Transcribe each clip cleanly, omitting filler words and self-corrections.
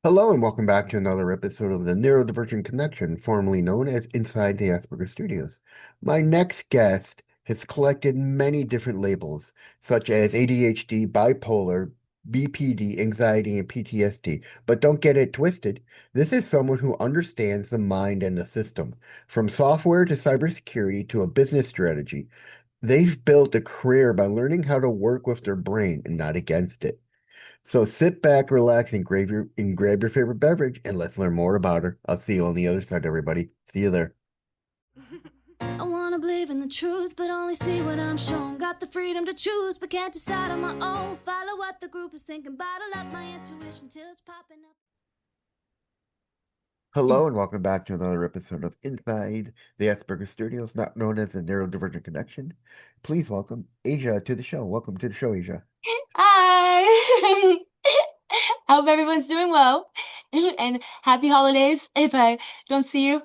Hello and welcome back to another episode of the Neurodivergent Connection, formerly known as Inside the Asperger Studios. My next guest has collected many different labels, such as ADHD, bipolar, BPD, anxiety, and PTSD. But don't get it twisted. This is someone who understands the mind and the system, from software to cybersecurity to a business strategy. They've built a career by learning how to work with their brain and not against it. So sit back, relax, and grab your favorite beverage, and let's learn more about her. I'll see you on the other side, everybody. See you there. I wanna believe in the truth, but only see what I'm shown. Got the freedom to choose, but can't decide on my own. Follow what the group is thinking, bottle up my intuition till it's popping up. Hello, and welcome back to another episode of Inside the Asperger Studios, not known as the Neurodivergent Connection. Please welcome Asia to the show. Welcome to the show, Asia. Hi. I hope everyone's doing well. And happy holidays if I don't see you.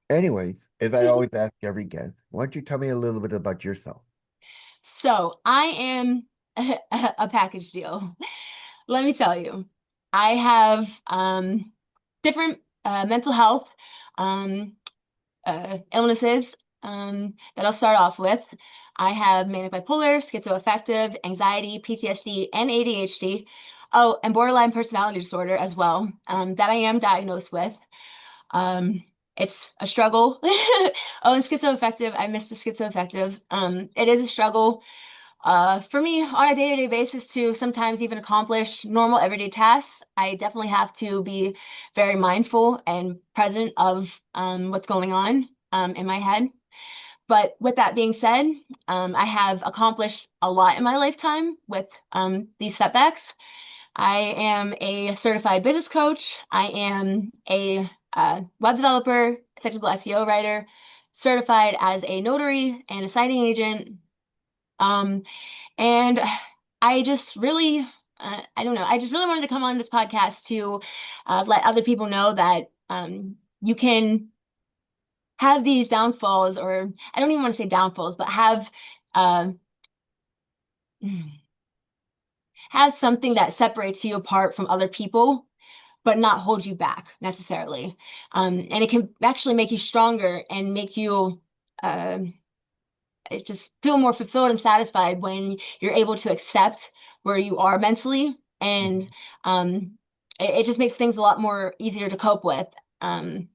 Anyways, as I always ask every guest, why don't you tell me a little bit about yourself? So I am a package deal. Let me tell you, I have different mental health um, illnesses that I'll start off with. I have manic bipolar, schizoaffective, anxiety, PTSD, and ADHD. Oh, and borderline personality disorder as well, that I am diagnosed with. Um, it's a struggle. Oh, and schizoaffective, I missed the schizoaffective. It is a struggle for me on a day-to-day basis to sometimes even accomplish normal everyday tasks. I definitely have to be very mindful and present of what's going on in my head. But with that being said, I have accomplished a lot in my lifetime with these setbacks. I am a certified business coach. I am a web developer, technical SEO writer, certified as a notary and a signing agent. Um, and I just really, I don't know, I just really wanted to come on this podcast to let other people know that you can have these downfalls, or I don't even want to say downfalls, but uh, have something that separates you apart from other people, but not hold you back necessarily. And it can actually make you stronger and make you um just feel more fulfilled and satisfied when you're able to accept where you are mentally. And Mhm. it just makes things a lot more easier to cope with. Um,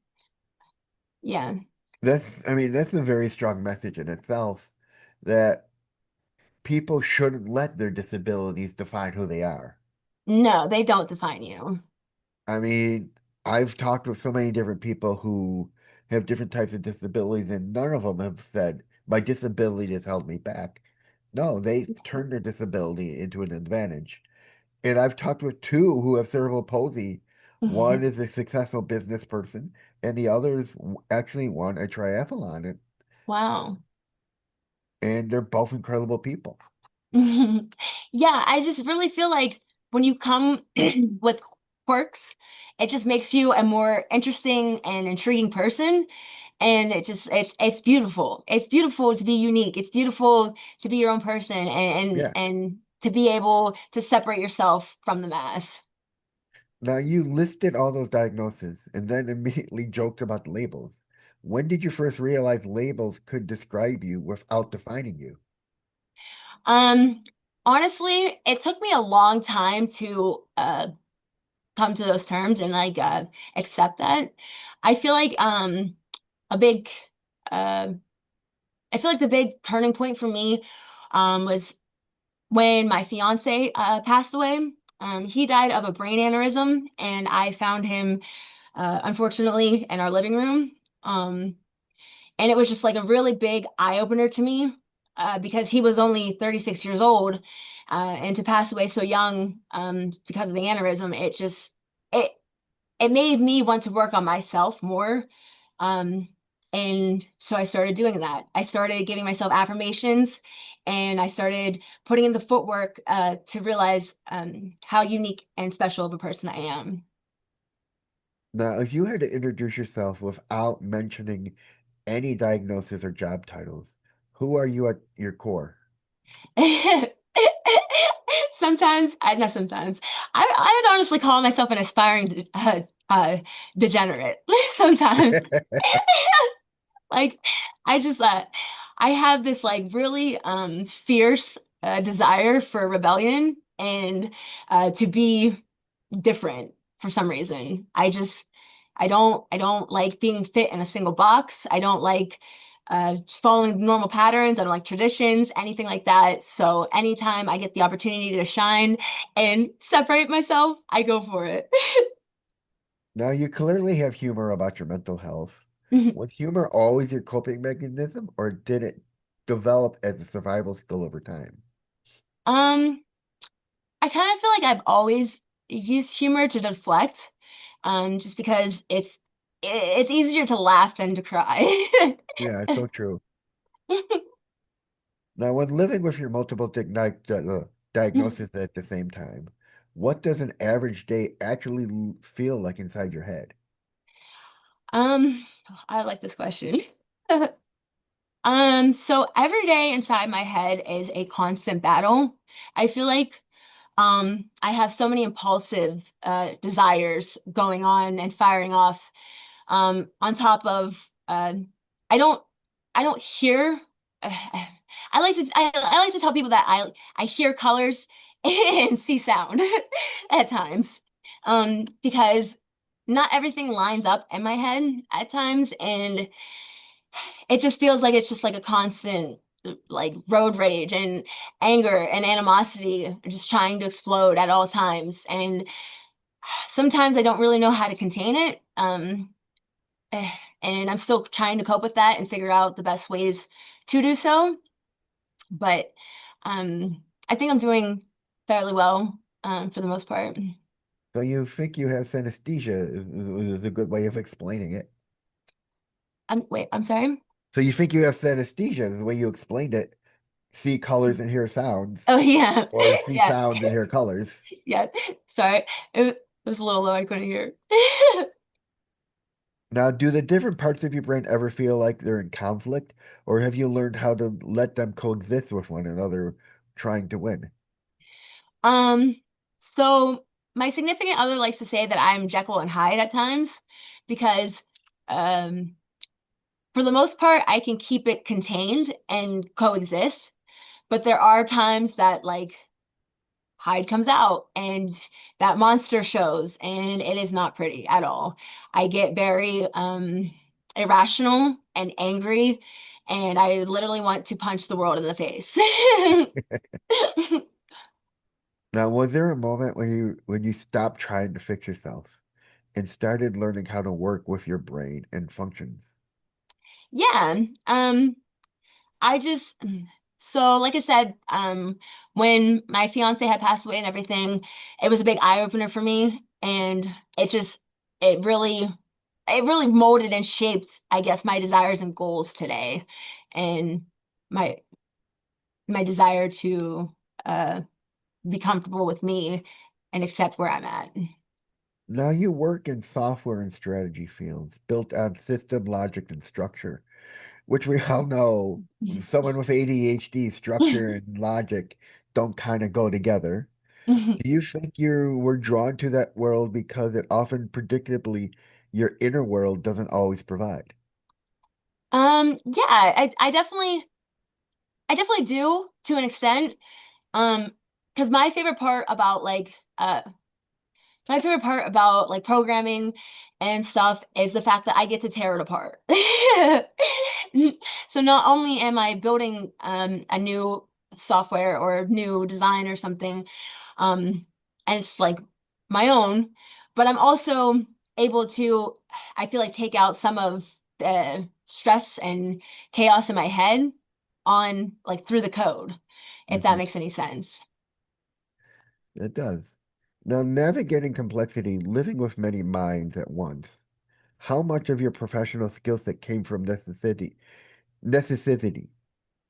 yeah. That's a very strong message in itself that people shouldn't let their disabilities define who they are. No, they don't define you. I mean, I've talked with so many different people who have different types of disabilities, and none of them have said, my disability has held me back. No, they've turned their disability into an advantage. And I've talked with two who have cerebral palsy. One is a successful business person, and the other is actually won a triathlon, Wow. and they're both incredible people. Yeah, I just really feel like when you come with quirks, it just makes you a more interesting and intriguing person. And it's beautiful. It's beautiful to be unique. It's beautiful to be your own person Yeah. and to be able to separate yourself from the mass. Now you listed all those diagnoses and then immediately joked about the labels. When did you first realize labels could describe you without defining you? Um, Honestly, it took me a long time to come to those terms and like accept that. I feel like a big uh I feel like the big turning point for me was when my fiance passed away. He died of a brain aneurysm, and I found him unfortunately in our living room. Um, and it was just like a really big eye opener to me because he was only 36 years old, and to pass away so young because of the aneurysm, it it made me want to work on myself more. Um, and so I started doing that. I started giving myself affirmations and I started putting in the footwork to realize how unique and special of a person I am. Now, if you had to introduce yourself without mentioning any diagnosis or job titles, who are you at your core? sometimes I not sometimes I'd honestly call myself an aspiring degenerate sometimes. Like I just I have this like really fierce desire for rebellion and to be different for some reason. I don't like being fit in a single box. I don't like following normal patterns. I don't like traditions, anything like that. So anytime I get the opportunity to shine and separate myself, I go for it. Now, you clearly have humor about your mental health. Was humor always your coping mechanism, or did it develop as a survival skill over time? Um, I kind of feel like I've always used humor to deflect, just because it's easier to laugh than to cry. Yeah, it's so true. Now, when living with your multiple diagnoses at the same time, what does an average day actually feel like inside your head? Um, I like this question. So every day inside my head is a constant battle. I feel like I have so many impulsive desires going on and firing off. On top of I don't I don't hear I like to tell people that I hear colors and see sound at times. Because not everything lines up in my head at times, and it just feels like it's just like a constant like road rage and anger and animosity just trying to explode at all times. And sometimes I don't really know how to contain it. Eh, and I'm still trying to cope with that and figure out the best ways to do so. But I think I'm doing fairly well for the most part. So you think you have synesthesia is a good way of explaining it. I'm sorry. So you think you have synesthesia is the way you explained it. See colors and hear sounds, Oh yeah, or see yeah, sounds and hear colors. yeah. Sorry, it was a little low. I couldn't hear. Now, do the different parts of your brain ever feel like they're in conflict, or have you learned how to let them coexist with one another, trying to win? Um, so my significant other likes to say that I'm Jekyll and Hyde at times because um for the most part I can keep it contained and coexist, but there are times that like Hyde comes out and that monster shows and it is not pretty at all. I get very irrational and angry and I literally want to punch the world in the face. Now, was there a moment when you stopped trying to fix yourself and started learning how to work with your brain and functions? Yeah. I just so like I said, when my fiance had passed away and everything, it was a big eye opener for me, and it just it really it really molded and shaped, I guess, my desires and goals today, and my my desire to uh be comfortable with me and accept where I'm at. Now, you work in software and strategy fields built on system logic and structure, which we all know someone with ADHD, structure and logic don't kind of go together. Do you think you were drawn to that world because it often predictably your inner world doesn't always provide? Yeah, I definitely do to an extent. Um, because my favorite part about like programming and stuff is the fact that I get to tear it apart. So not only am I building a new software or new design or something, um, and it's like my own, but I'm also able to, I feel like, take out some of the stress and chaos in my head on like through the code, if that Hmm. makes any sense. It does. Now, navigating complexity, living with many minds at once, how much of your professional skill set came from necessity,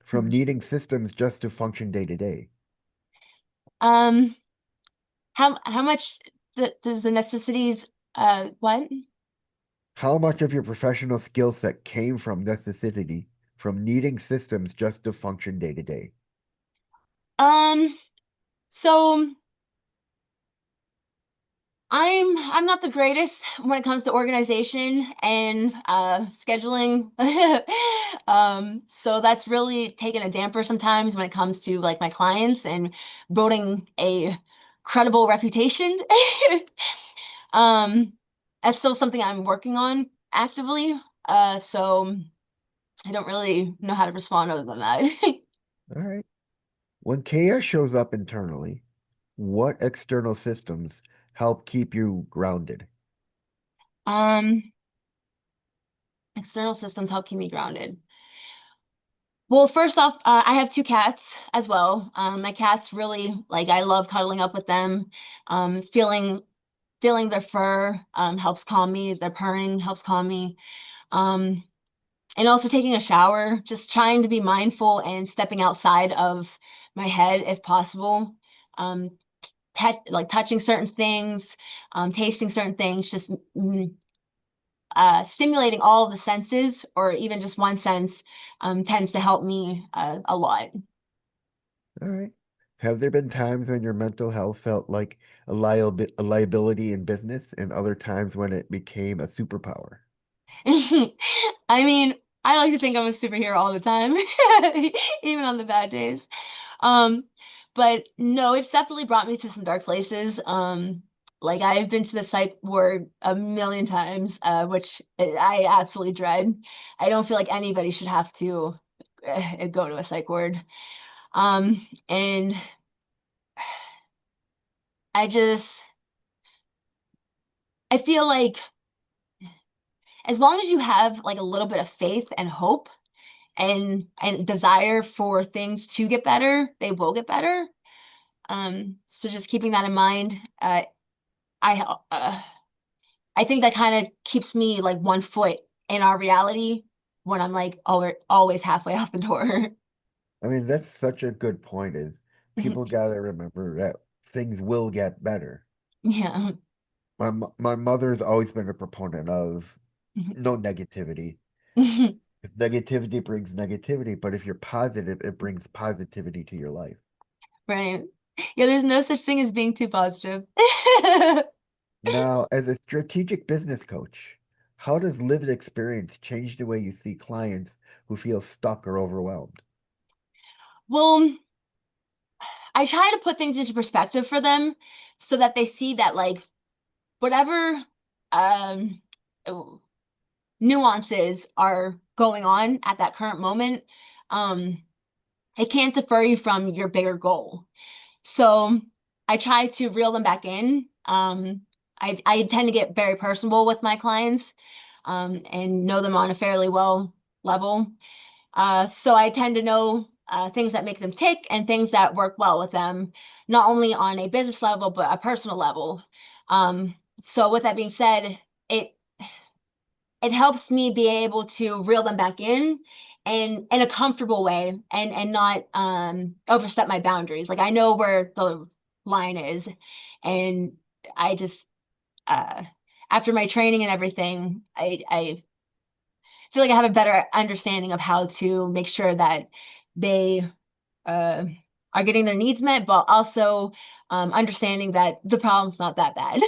from needing systems just to function day to day? Um, how much does the necessities what? How much of your professional skill set came from necessity, from needing systems just to function day to day? Um, So I'm not the greatest when it comes to organization and scheduling. So that's really taken a damper sometimes when it comes to like my clients and building a credible reputation. Um, that's still something I'm working on actively. So I don't really know how to respond other than that. All right. When chaos shows up internally, what external systems help keep you grounded? Um, External systems help keep me grounded. Well, first off, I have two cats as well. My cats really like I love cuddling up with them. Feeling their fur helps calm me. Their purring helps calm me. Um, and also taking a shower, just trying to be mindful and stepping outside of my head if possible. Um, like touching certain things, tasting certain things, just stimulating all of the senses or even just one sense tends to help me a lot. All right. Have there been times when your mental health felt like a liability in business and other times when it became a superpower? I mean, I like to think I'm a superhero all the time, even on the bad days. Um, but no, it's definitely brought me to some dark places. Like I've been to the psych ward a million times, which I absolutely dread. I don't feel like anybody should have to go to a psych ward. And I just, I feel like as long as you have like a little bit of faith and hope and desire for things to get better, they will get better. So just keeping that in mind, I uh, I think that kind of keeps me like one foot in our reality when I'm like always halfway out the door. I mean, that's such a good point is people gotta remember that things will get better. Yeah. My mother's always been a proponent of no negativity. If negativity brings negativity, but if you're positive, it brings positivity to your life. Right. Yeah, there's no such thing as being too positive. Now, as a strategic business coach, how does lived experience change the way you see clients who feel stuck or overwhelmed? Well, I try to put things into perspective for them so that they see that like whatever um nuances are going on at that current moment, um, it can't defer you from your bigger goal. So I try to reel them back in. I tend to get very personable with my clients, and know them on a fairly well level. So I tend to know things that make them tick and things that work well with them, not only on a business level, but a personal level. So with that being said, it it helps me be able to reel them back in a comfortable way and not overstep my boundaries. Like I know where the line is, and I just uh after my training and everything, I feel like I have a better understanding of how to make sure that they uh are getting their needs met, but also understanding that the problem's not that bad.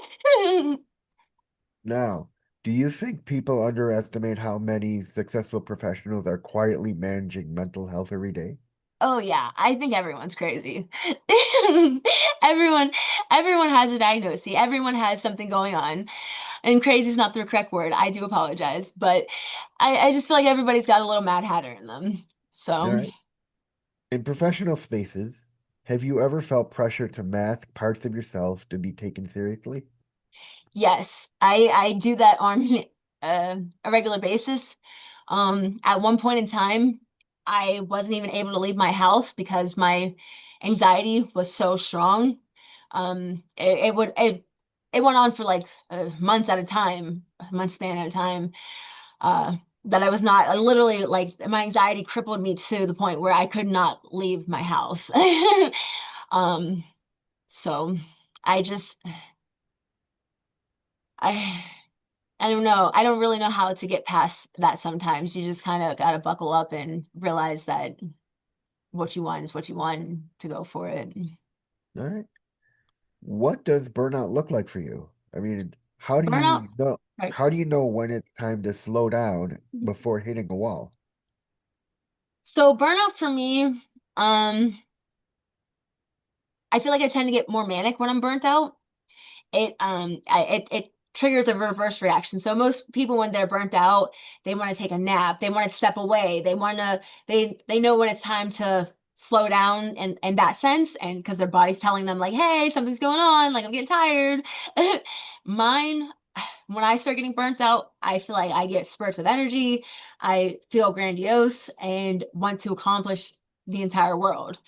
Now, do you think people underestimate how many successful professionals are quietly managing mental health every day? Oh yeah, I think everyone's crazy. Everyone, everyone has a diagnosis. Everyone has something going on. And crazy is not the correct word. I do apologize, but I just feel like everybody's got a little Mad Hatter in them. All So right. In professional spaces, have you ever felt pressure to mask parts of yourself to be taken seriously? yes, I do that on a regular basis. At one point in time, I wasn't even able to leave my house because my anxiety was so strong. It went on for like months at a time, a month span at a time. Uh, that I was not literally like my anxiety crippled me to the point where I could not leave my house. Um, so I just I I don't know. I don't really know how to get past that sometimes. You just kind of got to buckle up and realize that what you want is what you want and to go for it. All right. What does burnout look like for you? I mean, how do Burnout, you know right. how do you know when it's time to slow down before hitting a wall? So burnout for me, um, I feel like I tend to get more manic when I'm burnt out. It triggers a reverse reaction. So most people when they're burnt out, they want to take a nap, they want to step away, they know when it's time to slow down in that sense, and because their body's telling them like, hey, something's going on, like I'm getting tired. Mine, when I start getting burnt out, I feel like I get spurts of energy. I feel grandiose and want to accomplish the entire world.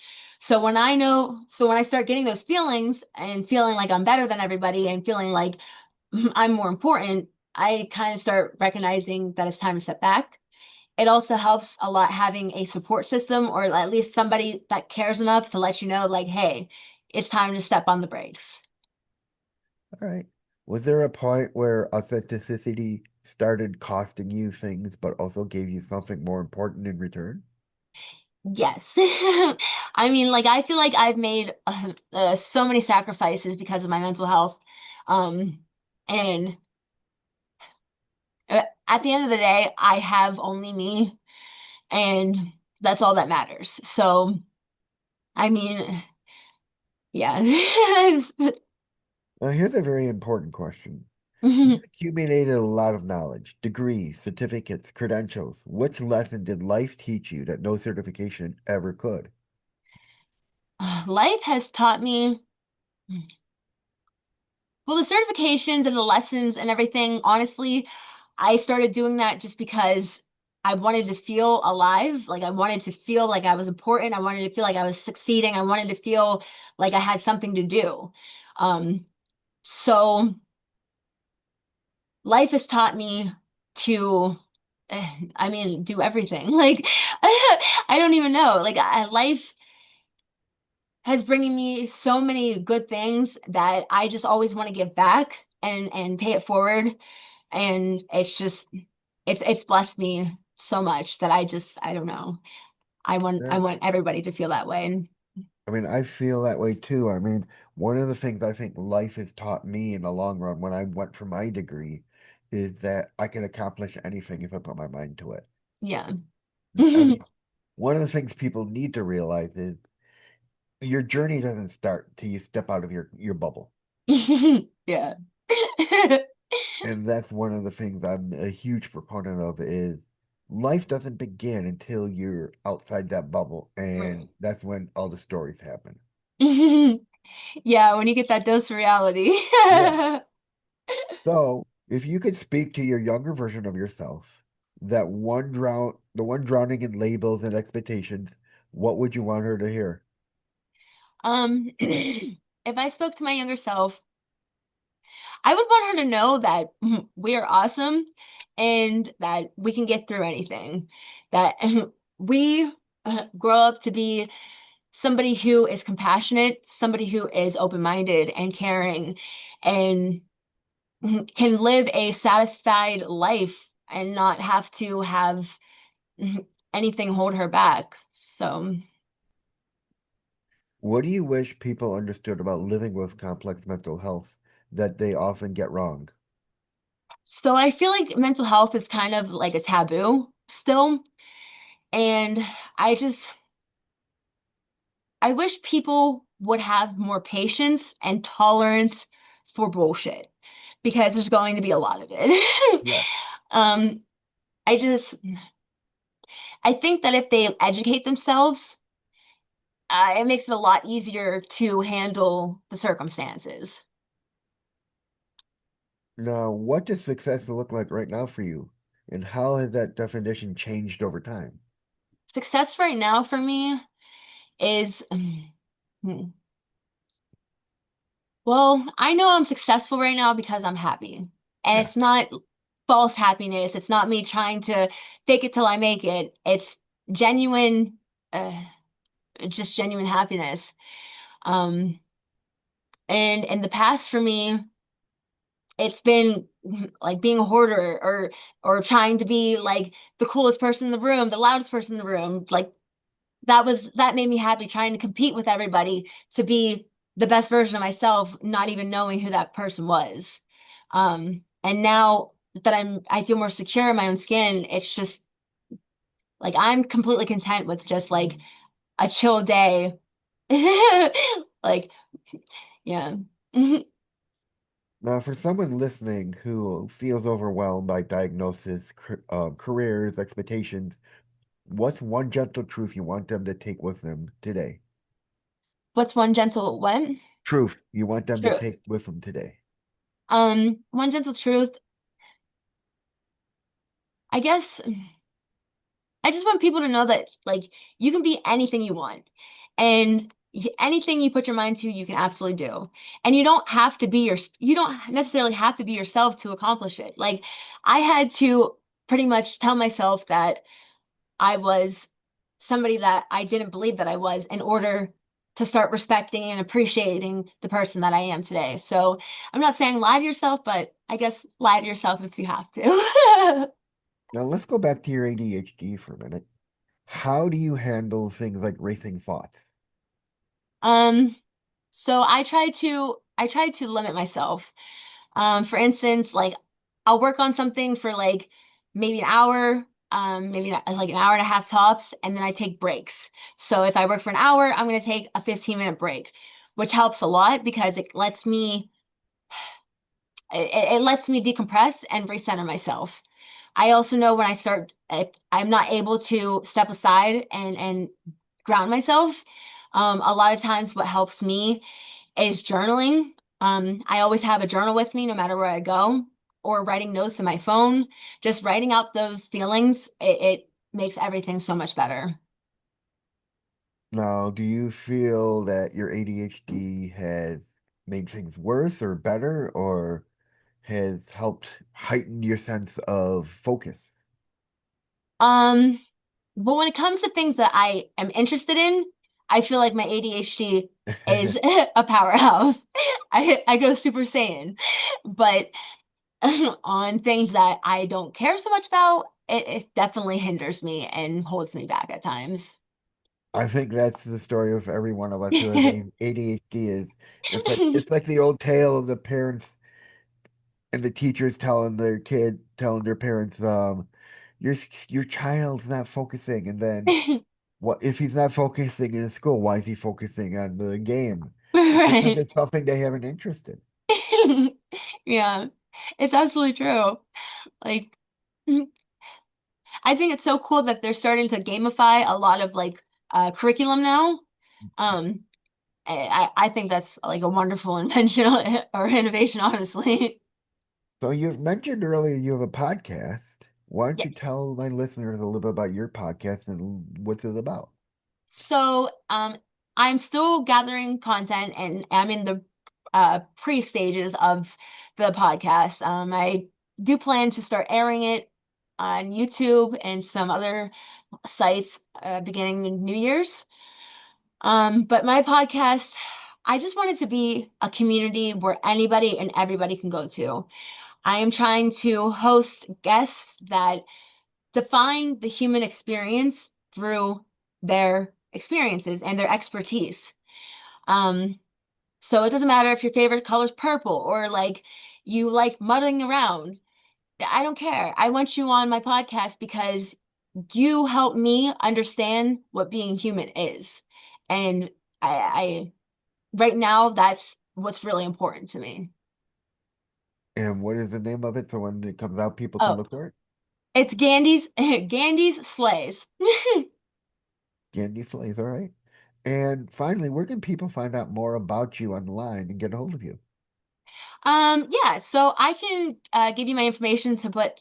So when I start getting those feelings and feeling like I'm better than everybody and feeling like I'm more important, I kind of start recognizing that it's time to step back. It also helps a lot having a support system or at least somebody that cares enough to let you know, like, hey, it's time to step on the brakes. All right. Was there a point where authenticity started costing you things, but also gave you something more important in return? Yes. I mean, like, I feel like I've made so many sacrifices because of my mental health. Um, and at the end of the day, I have only me, and that's all that matters. So, I mean, yeah. Well, here's a very important question. You accumulated a lot of knowledge, degrees, certificates, credentials. Which lesson did life teach you that no certification ever could? Life has taught me, well, the certifications and the lessons and everything, honestly, I started doing that just because I wanted to feel alive. Like I wanted to feel like I was important. I wanted to feel like I was succeeding. I wanted to feel like I had something to do. Um, so life has taught me to, I mean, do everything. Like I don't even know. Life has bringing me so many good things that I just always want to give back and pay it forward. And it's blessed me so much that I don't know. I Yeah. want everybody to feel that way. I mean, I feel that way too. I mean, one of the things I think life has taught me in the long run when I went for my degree is that I can accomplish anything if I put my mind to it. Yeah. I mean, one of the things people need to realize is your journey doesn't start till you step out of your bubble. Yeah. And that's one of the things I'm a huge proponent of is life doesn't begin until you're outside that bubble. And Right. that's when all the stories happen. Yeah, when you get that dose of reality. Yeah. So if you could speak to your younger version of yourself, the one drowning in labels and expectations, what would you want her to hear? If I spoke to my younger self, I would want her to know that we are awesome and that we can get through anything. That we grow up to be somebody who is compassionate, somebody who is open-minded and caring and can live a satisfied life and not have to have anything hold her back. So, What do you wish people understood about living with complex mental health that they often get wrong? so I feel like mental health is kind of like a taboo still. And I just, I wish people would have more patience and tolerance for bullshit because there's going to be a lot of it. Yeah. Um, I just, I think that if they educate themselves, it makes it a lot easier to handle the circumstances. Now, what does success look like right now for you? And how has that definition changed over time? Success right now for me is, well, I know I'm successful right now because I'm happy. And Yeah. it's not false happiness. It's not me trying to fake it till I make it. It's genuine, uh, just genuine happiness. Um, and in the past for me, it's been like being a hoarder or trying to be like the coolest person in the room, the loudest person in the room. Like that made me happy trying to compete with everybody to be the best version of myself, not even knowing who that person was. And now that I feel more secure in my own skin, it's just like I'm completely content with just like a chill day. Like, yeah. Now, for someone listening who feels overwhelmed by diagnosis, careers, expectations, what's one gentle truth you want them to take with them today? What's one gentle what? Truth you want them to Truth. take with them today. One gentle truth. I guess I just want people to know that like you can be anything you want. And anything you put your mind to, you can absolutely do. And you don't necessarily have to be yourself to accomplish it. Like I had to pretty much tell myself that I was somebody that I didn't believe that I was in order to start respecting and appreciating the person that I am today. So I'm not saying lie to yourself, but I guess lie to yourself if you have to. Now, let's go back to your ADHD for a minute. How do you handle things like racing thoughts? Um, so I try to limit myself. For instance, like I'll work on something for like maybe an hour, maybe like an hour and a half tops, and then I take breaks. So if I work for an hour, I'm going to take a 15-minute break, which helps a lot because it lets me decompress and recenter myself. I also know when if I'm not able to step aside and ground myself. A lot of times what helps me is journaling. I always have a journal with me no matter where I go, or writing notes in my phone. Just writing out those feelings, it makes everything so much better. Now, do you feel that your ADHD has made things worse or better, or has helped heighten your sense of focus? Um, but when it comes to things that I am interested in, I feel like my ADHD is a powerhouse. I go Super Saiyan. But on things that I don't care so much about, it definitely hinders me and holds me back at times. I think that's the story of every one of us who has ADHD is it's like the old tale of the parents and the teachers telling their parents, your your child's not focusing, and then what if he's not focusing in school? Why is he focusing on the game? It's because Right. it's something they have an interest in. Yeah, it's absolutely true. Like, I think it's so cool that they're starting to gamify a lot of like curriculum now. Um, I think that's like a wonderful invention or innovation, honestly. So you've mentioned earlier you have a podcast. Why don't Yeah. you tell my listeners a little bit about your podcast and what it's about? So, I'm still gathering content and I'm in the pre-stages of the podcast. I do plan to start airing it on YouTube and some other sites beginning in New Year's. But my podcast, I just want it to be a community where anybody and everybody can go to. I am trying to host guests that define the human experience through their experiences and their expertise. Um, so it doesn't matter if your favorite color is purple or like you like muddling around. I don't care. I want you on my podcast because you help me understand what being human is. And I right now that's what's really important to me. And what is the name of it so when it comes out, people can Oh, look for it? it's Gandy's Gandy's Sleighs. Candy Slays, all right. And finally, where can people find out more about you online and get a hold of you? Yeah, so I can give you my information to put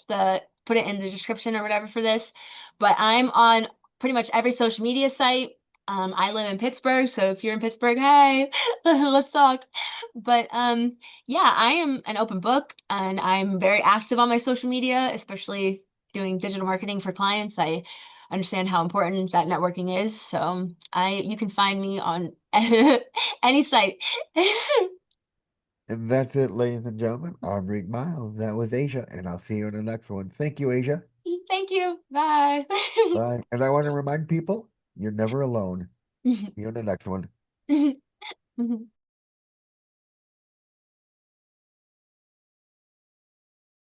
it in the description or whatever for this, but I'm on pretty much every social media site. I live in Pittsburgh, so if you're in Pittsburgh, hey, let's talk. But yeah, I am an open book and I'm very active on my social media, especially doing digital marketing for clients. I understand how important that networking is, so I you can find me on any site. And that's it, ladies and gentlemen. I'm Reed Miles. That was Asia, and I'll see you in the next one. Thank you, Asia. Thank you. Bye. Bye. And I want to remind people, you're never alone. See you in the next one.